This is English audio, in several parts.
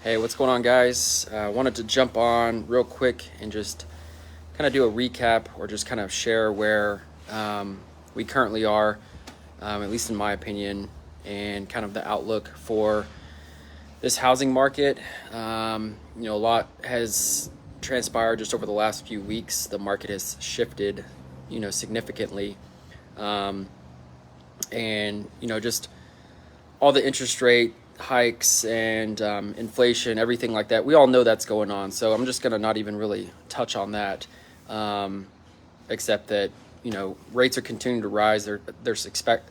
Hey, what's going on, guys? I wanted to jump on real quick and just kind of do a recap or just kind of share where we currently are, at least in my opinion, and kind of the outlook for this housing market. A lot has transpired just over the last few weeks. The market has shifted, significantly. Just all the interest rate hikes and inflation, everything like that. We all know that's going on. So I'm just going to not even really touch on that, except that, rates are continuing to rise. They're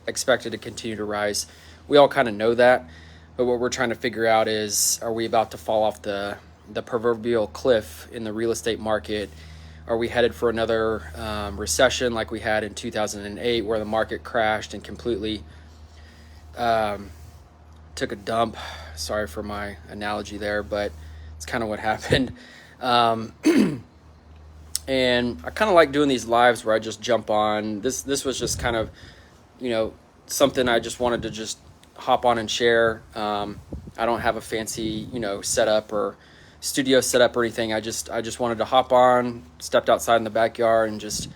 expected to continue to rise. We all kind of know that. But what we're trying to figure out is, are we about to fall off the proverbial cliff in the real estate market? Are we headed for another recession like we had in 2008, where the market crashed and completely took a dump? Sorry for my analogy there, but it's kind of what happened. And I kind of like doing these lives where I just jump on. This was just kind of, something I just wanted to just hop on and share. I don't have a fancy, setup or studio setup or anything. I just wanted to hop on, stepped outside in the backyard, and just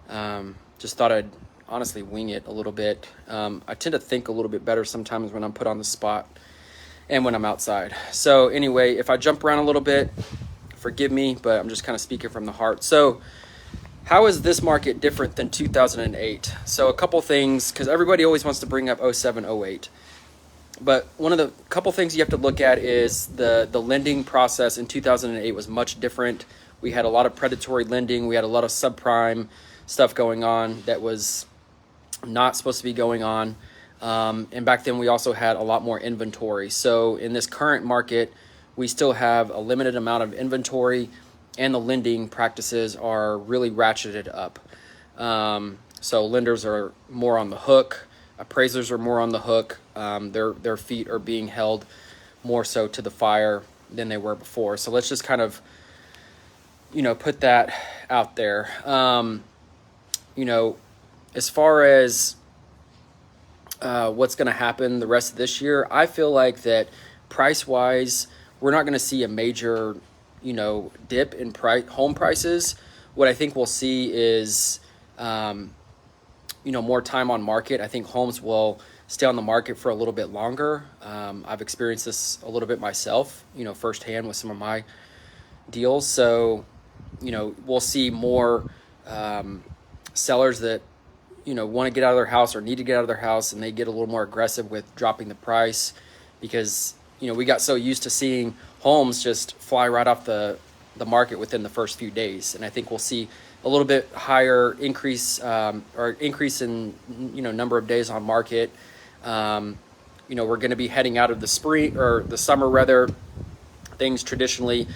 thought I'd honestly wing it a little bit. I tend to think a little bit better sometimes when I'm put on the spot and when I'm outside. So anyway, if I jump around a little bit, forgive me, but I'm just kind of speaking from the heart. So how is this market different than 2008? So a couple things, because everybody always wants to bring up 07, 08. But one of the couple things you have to look at is the lending process in 2008 was much different. We had a lot of predatory lending. We had a lot of subprime stuff going on that was not supposed to be going on. And back then we also had a lot more inventory. So in this current market, we still have a limited amount of inventory, and the lending practices are really ratcheted up. So lenders are more on the hook. Appraisers are more on the hook. Their feet are being held more so to the fire than they were before. So let's just kind of, put that out there. As far as what's going to happen the rest of this year, I feel like that price-wise, we're not going to see a major, dip in home prices. What I think we'll see is, more time on market. I think homes will stay on the market for a little bit longer. I've experienced this a little bit myself, firsthand with some of my deals. So, we'll see more sellers that, want to get out of their house or need to get out of their house, and they get a little more aggressive with dropping the price because, we got so used to seeing homes just fly right off the market within the first few days. And I think we'll see a little bit higher increase in, number of days on market. We're going to be heading out of the spring or the summer rather. Things traditionally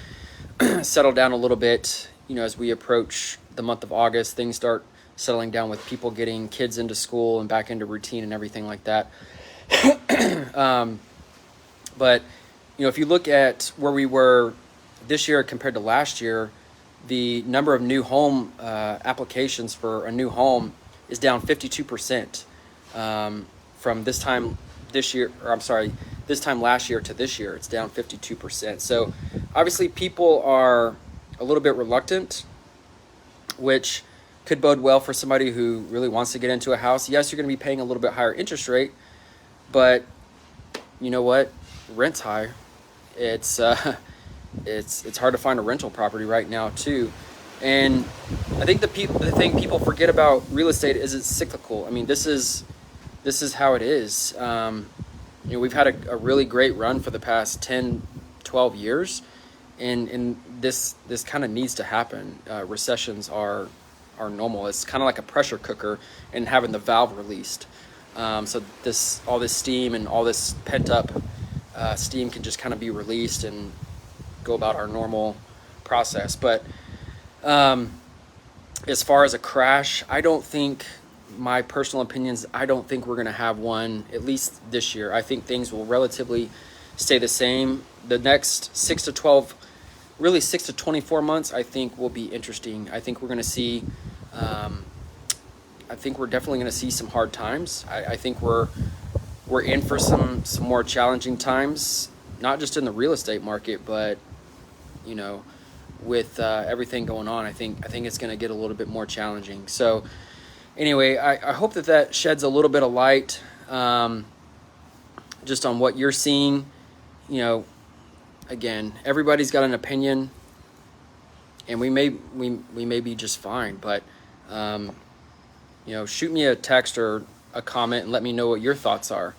settle down a little bit, as we approach the month of August. Things start settling down with people getting kids into school and back into routine and everything like that. But, if you look at where we were this year compared to last year, the number of new home applications for a new home is down 52% from this time last year to this year. It's down 52%. So obviously people are a little bit reluctant, which could bode well for somebody who really wants to get into a house. Yes, you're going to be paying a little bit higher interest rate, but you know what? Rent's high. It's hard to find a rental property right now too. And I think the thing people forget about real estate is it's cyclical. I mean, this is how it is. We've had a really great run for the past 10, 12 years, and this kind of needs to happen. Recessions are normal. It's kind of like a pressure cooker and having the valve released. So all this steam and all this pent up steam can just kind of be released and go about our normal process. But as far as a crash, my personal opinions, I don't think we're going to have one, at least this year. I think things will relatively stay the same. The next 6 to 24 months, I think will be interesting. I think we're going to see, I think we're definitely going to see some hard times. I think we're in for some more challenging times. not just in the real estate market, but you know, with everything going on, I think it's going to get a little bit more challenging. So anyway, I hope that sheds a little bit of light just on what you're seeing. You know, again, everybody's got an opinion, and we may be just fine, but you know, shoot me a text or a comment and let me know what your thoughts are.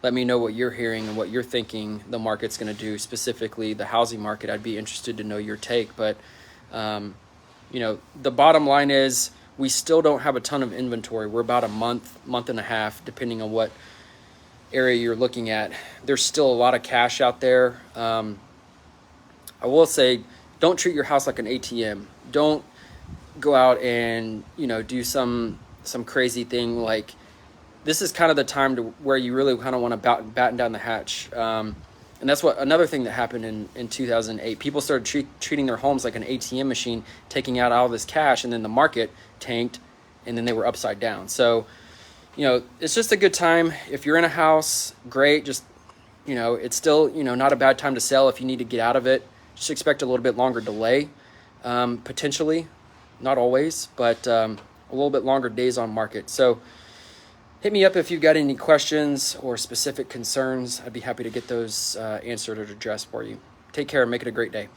Let me know what you're hearing and what you're thinking the market's going to do, specifically the housing market. I'd be interested to know your take. But, you know, the bottom line is we still don't have a ton of inventory. We're about a month and a half, depending on what area you're looking at. There's still a lot of cash out there. I will say, don't treat your house like an ATM. Don't go out and, you know, do some crazy thing. Like, this is kind of the time to where you really kind of want to batten down the hatch. And that's what another thing that happened in 2008. People started treating their homes like an ATM machine, taking out all this cash, and then the market tanked, and then they were upside down. So, you know, it's just a good time. If you're in a house, great. Just, you know, it's still, you know, not a bad time to sell if you need to get out of it. Just expect a little bit longer delay, potentially. Not always, but a little bit longer days on market. So hit me up if you've got any questions or specific concerns. I'd be happy to get those answered or addressed for you. Take care and make it a great day.